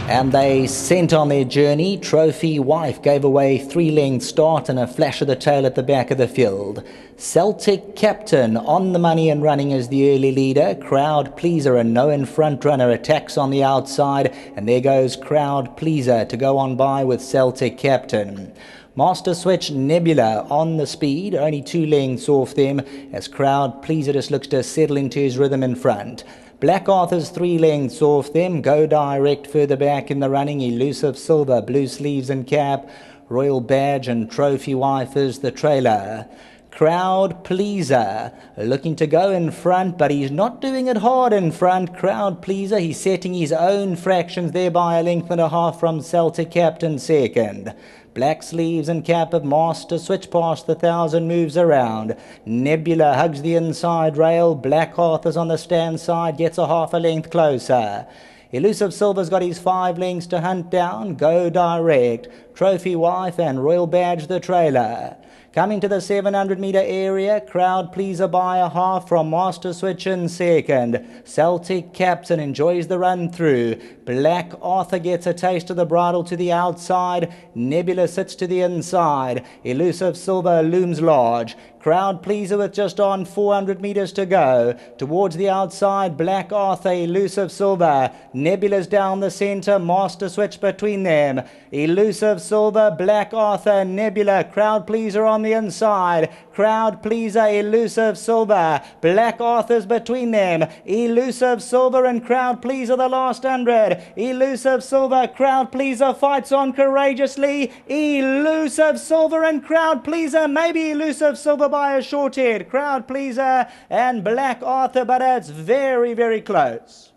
And they sent on their journey. Trophy Wife gave away 3-length start and a flash of the tail at the back of the field. Celtic Captain on the money and running as the early leader. Crowd Pleaser, a no-in front runner, attacks on the outside. And there goes Crowd Pleaser to go on by with Celtic Captain. Master Switch Nebula on the speed, only 2 lengths off them as Crowd Pleaser just looks to settle into his rhythm in front. Black Arthur's 3 lengths off them. Go Direct further back in the running. Elusive Silva, Blue Sleeves and Cap. Royal Badge and Trophy Wife is the trailer. Crowd Pleaser looking to go in front, but he's not doing it hard in front. Crowd Pleaser, he's setting his own fractions there by 1.5 lengths from Celtic Captain second. Black Sleeves and Cap of Master Switch past the 1,000 moves around. Nebula hugs the inside rail. Black Arthur's on the stand side, gets a 1/2 length closer. Elusive Silva's got his 5 lengths to hunt down. Go Direct, Trophy Wife and Royal Badge the trailer. Coming to the 700-metre area, Crowd Pleaser by a 1/2 from Master Switch in second. Celtic Captain enjoys the run through. Black Arthur gets a taste of the bridle to the outside. Nebula sits to the inside. Elusive Silva looms large. Crowd Pleaser with just on 400 metres to go. Towards the outside, Black Arthur, Elusive Silva. Nebula's down the centre, Master Switch between them. Elusive Silva, Black Arthur, Nebula. Crowd Pleaser on the inside. Crowd Pleaser, Elusive Silva. Black Arthur's between them. Elusive Silva and Crowd Pleaser the last 100. Elusive Silva, Crowd Pleaser fights on courageously. Elusive Silva and Crowd Pleaser. Maybe Elusive Silva by a short head. Crowd Pleaser and Black Arthur, but it's very, very close.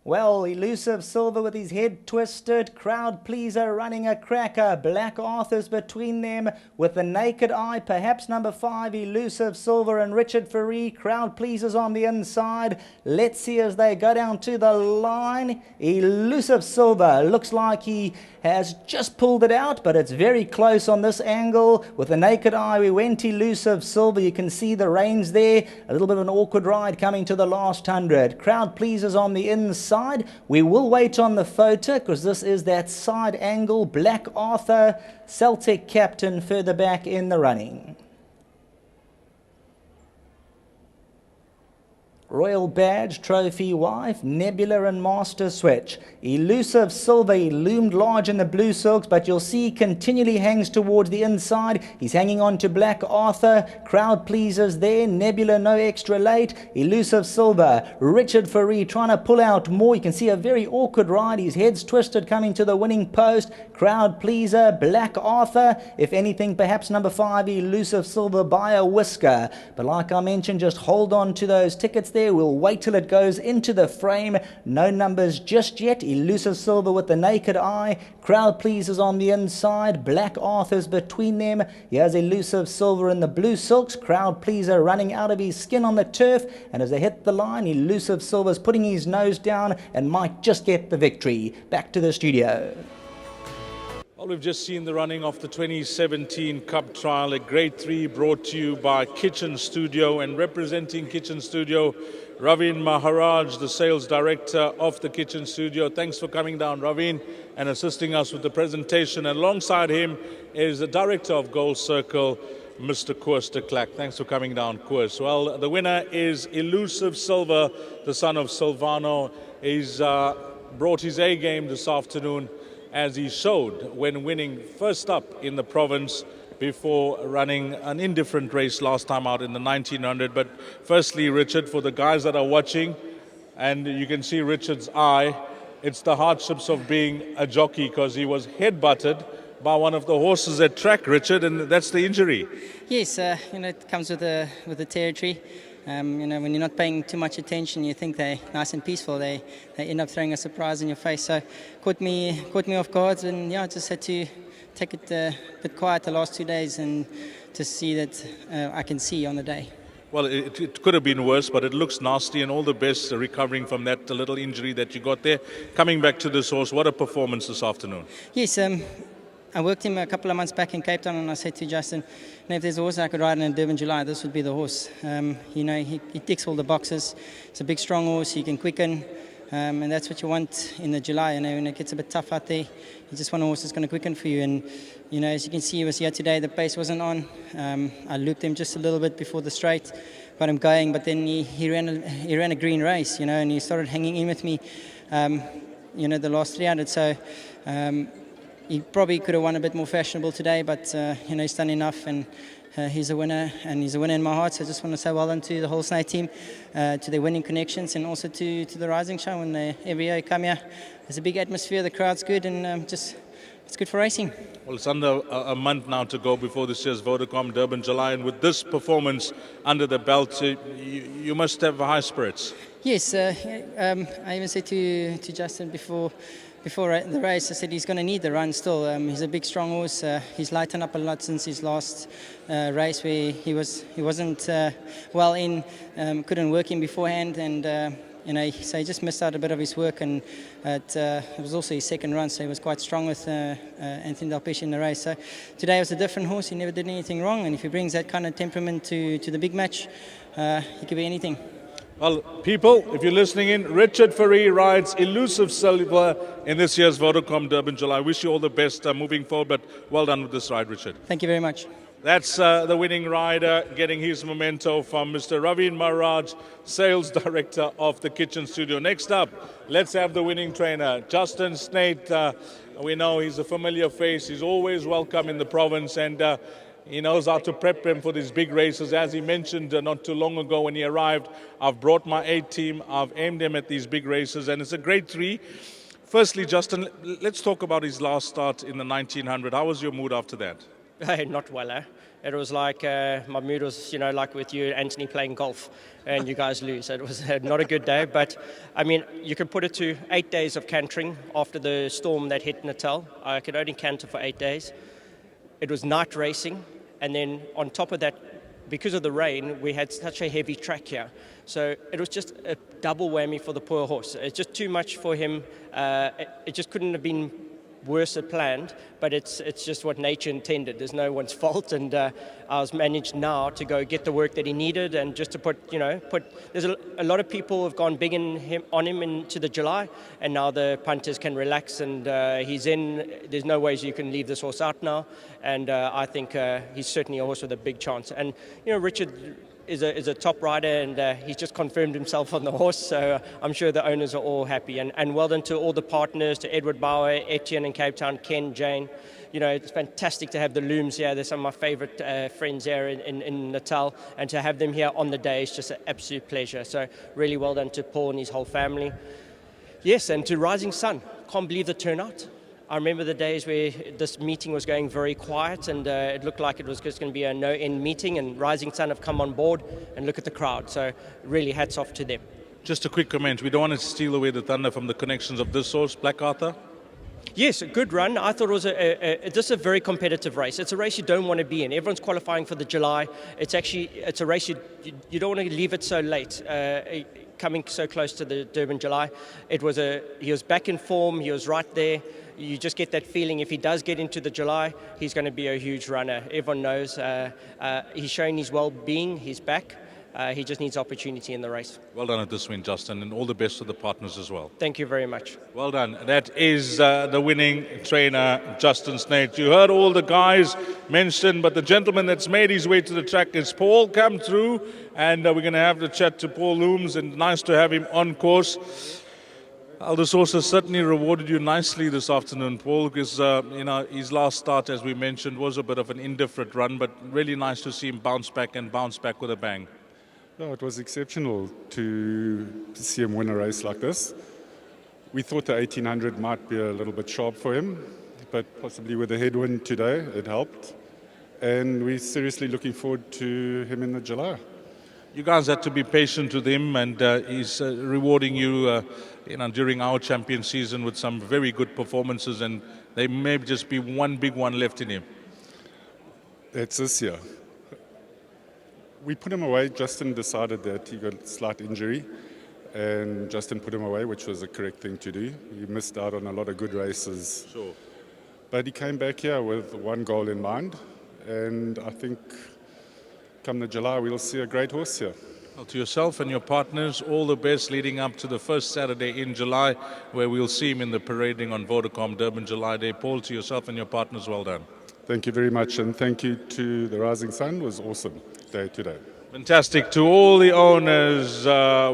Well, Elusive Silva with his head twisted, Crowd Pleaser running a cracker, Black Arthur's between them with the naked eye, perhaps number 5, Elusive Silva and Richard Ferree. Crowd Pleaser's on the inside. Let's see as they go down to the line. Elusive Silva looks like he has just pulled it out, but it's very close on this angle. With the naked eye, we went Elusive Silva. You can see the reins there. A little bit of an awkward ride coming to the last 100. Crowd Pleaser's on the inside. We will wait on the photo because this is that side angle. Black Arthur, Celtic Captain further back in the running. Royal Badge, Trophy Wife, Nebula and Master Switch. Elusive Silva, he loomed large in the blue silks, but you'll see he continually hangs towards the inside. He's hanging on to Black Arthur. Crowd Pleasers there. Nebula no extra late. Elusive Silva, Richard Ferree trying to pull out more. You can see a very awkward ride. His head's twisted coming to the winning post. Crowd Pleaser, Black Arthur. If anything, perhaps number 5, Elusive Silva by a whisker. But like I mentioned, just hold on to those tickets there. We'll wait till it goes into the frame. No numbers just yet. Elusive Silva with the naked eye. Crowd Pleasers on the inside. Black Arthur's between them. Here's Elusive Silva in the blue silks. Crowd Pleaser running out of his skin on the turf. And as they hit the line, Elusive Silva's putting his nose down and might just get the victory. Back to the studio. Well, we've just seen the running of the 2017 Cup Trial at Grade 3, brought to you by Kitchen Studio, and representing Kitchen Studio, Ravin Maharaj, the sales director of the Kitchen Studio. Thanks for coming down, Ravin, and assisting us with the presentation. And alongside him is the director of Gold Circle, Mr. Koos de Klerk. Thanks for coming down, Koos. Well, the winner is Elusive Silva, the son of Silvano. He's brought his A game this afternoon, as he showed when winning first up in the province before running an indifferent race last time out in the 1900. But firstly, Richard, for the guys that are watching, and you can see Richard's eye, it's the hardships of being a jockey, because he was head-butted by one of the horses at track, Richard, and that's the injury. Yes, it comes with the territory. When you're not paying too much attention, you think they're nice and peaceful. They end up throwing a surprise in your face. So caught me off guard, and I just had to take it a bit quiet the last 2 days and to see that I can see on the day. Well, it could have been worse, but it looks nasty, and all the best recovering from that little injury that you got there. Coming back to this horse, what a performance this afternoon. Yes, I worked him a couple of months back in Cape Town, and I said to Justin, if there's a horse I could ride in Durban July, this would be the horse. He ticks all the boxes. It's a big, strong horse. He can quicken. And that's what you want in the July. When it gets a bit tough out there, you just want a horse that's going to quicken for you. And as you can see, he was here today. The pace wasn't on. I looped him just a little bit before the straight, got him going. But then he ran a green race, and he started hanging in with me. The last 300. So he probably could have won a bit more fashionable today. But he's done enough, and he's a winner, and he's a winner in my heart. So I just want to say well done to the whole Snake team, to their winning connections, and also to the Rising Show. And every year you come here, there's a big atmosphere, the crowd's good, and it's good for racing. Well, it's under a month now to go before this year's Vodacom Durban July, and with this performance under the belt, you must have high spirits. Yes, I even said to Justin before the race, I said he's going to need the run still. He's a big, strong horse. He's lightened up a lot since his last race, where he wasn't well in, couldn't work him beforehand, and so he just missed out a bit of his work. And it was also his second run, so he was quite strong with Anthony Delpech in the race. So today was a different horse. He never did anything wrong, and if he brings that kind of temperament to the big match, he could be anything. Well, people, if you're listening in, Richard Fourie rides Elusive Silva in this year's Vodacom Durban July. I wish you all the best moving forward, but well done with this ride, Richard. Thank you very much. That's the winning rider getting his memento from Mr. Ravin Maharaj, Sales Director of the Kitchen Studio. Next up, let's have the winning trainer, Justin Snate. We know he's a familiar face. He's always welcome in the province, and he knows how to prep him for these big races. As he mentioned not too long ago when he arrived, I've brought my A team, I've aimed him at these big races, and it's a grade 3. Firstly, Justin, let's talk about his last start in the 1900. How was your mood after that? Not well, eh? It was like, my mood was, like with you, Anthony, playing golf, and you guys lose. It was not a good day, but, you could put it to 8 days of cantering after the storm that hit Natal. I could only canter for 8 days. It was night racing. And then on top of that, because of the rain, we had such a heavy track here. So it was just a double whammy for the poor horse. It's just too much for him. It just couldn't have been worse planned, but it's just what nature intended. There's no one's fault, and I was managed now to go get the work that he needed, and just to put. There's a lot of people have gone big on him into the July, and now the punters can relax, and he's in. There's no ways you can leave this horse out now, and I think he's certainly a horse with a big chance. And Richard is a top rider, and he's just confirmed himself on the horse, so I'm sure the owners are all happy. And well done to all the partners, to Edward Bauer, Etienne in Cape Town, Ken, Jane. It's fantastic to have the looms here. They're some of my favourite friends here in Natal, and to have them here on the day is just an absolute pleasure. So really well done to Paul and his whole family. Yes, and to Rising Sun. Can't believe the turnout. I remember the days where this meeting was going very quiet, and it looked like it was just going to be a no-end meeting, and Rising Sun have come on board, and look at the crowd. So really hats off to them. Just a quick comment. We don't want to steal away the thunder from the connections of this horse, Black Arthur. Yes, a good run. I thought it was just a very competitive race. It's a race you don't want to be in. Everyone's qualifying for the July. It's a race you don't want to leave it so late. Coming so close to the Durban July, he was back in form. He was right there. You just get that feeling if he does get into the July, he's going to be a huge runner. Everyone knows he's showing his well-being. He's back. He just needs opportunity in the race. Well done at this win, Justin, and all the best to the partners as well. Thank you very much. Well done. That is the winning trainer, Justin Snate. You heard all the guys mentioned, but the gentleman that's made his way to the track is Paul. Come through, and we're going to have the chat to Paul Looms, and nice to have him on course. This horse has certainly rewarded you nicely this afternoon, Paul, because his last start, as we mentioned, was a bit of an indifferent run, but really nice to see him bounce back with a bang. No, it was exceptional to see him win a race like this. We thought the 1800 might be a little bit sharp for him, but possibly with the headwind today, it helped. And we're seriously looking forward to him in the July. You guys had to be patient with him, and he's rewarding you, during our champion season with some very good performances, and there may just be one big one left in him. That's this year. We put him away. Justin decided that he got a slight injury, and Justin put him away, which was the correct thing to do. He missed out on a lot of good races. Sure. But he came back here with one goal in mind, and I think come the July we'll see a great horse here. Well, to yourself and your partners, all the best leading up to the first Saturday in July, where we'll see him in the parading on Vodacom Durban July Day. Paul, to yourself and your partners, well done. Thank you very much, and thank you to the Rising Sun. It was awesome day today. Fantastic. To all the owners,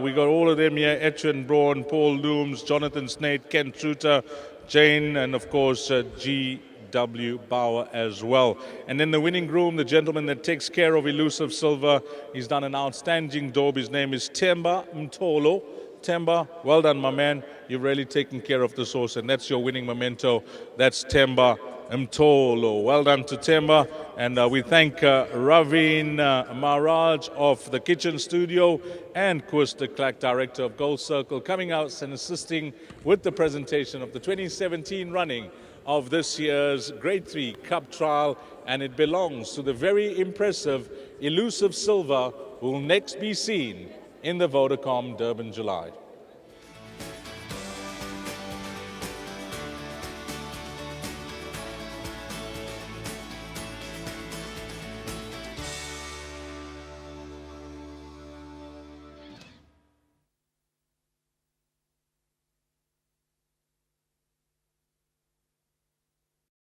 we got all of them here, Etchen Braun, Paul Looms, Jonathan Snate, Ken Truter, Jane, and of course G.W. Bauer as well. And then the winning groom, the gentleman that takes care of Elusive Silva, he's done an outstanding job. His name is Temba Mtolo. Temba, well done, my man. You've really taken care of this horse, and that's your winning memento. That's Temba Mtolo. Well done to Temba. And we thank Ravin Maharaj of the Kitchen Studio and Koos de Klerk, director of Gold Circle, coming out and assisting with the presentation of the 2017 running of this year's Grade 3 Cup Trial. And it belongs to the very impressive Elusive Silva, who will next be seen in the Vodacom Durban July.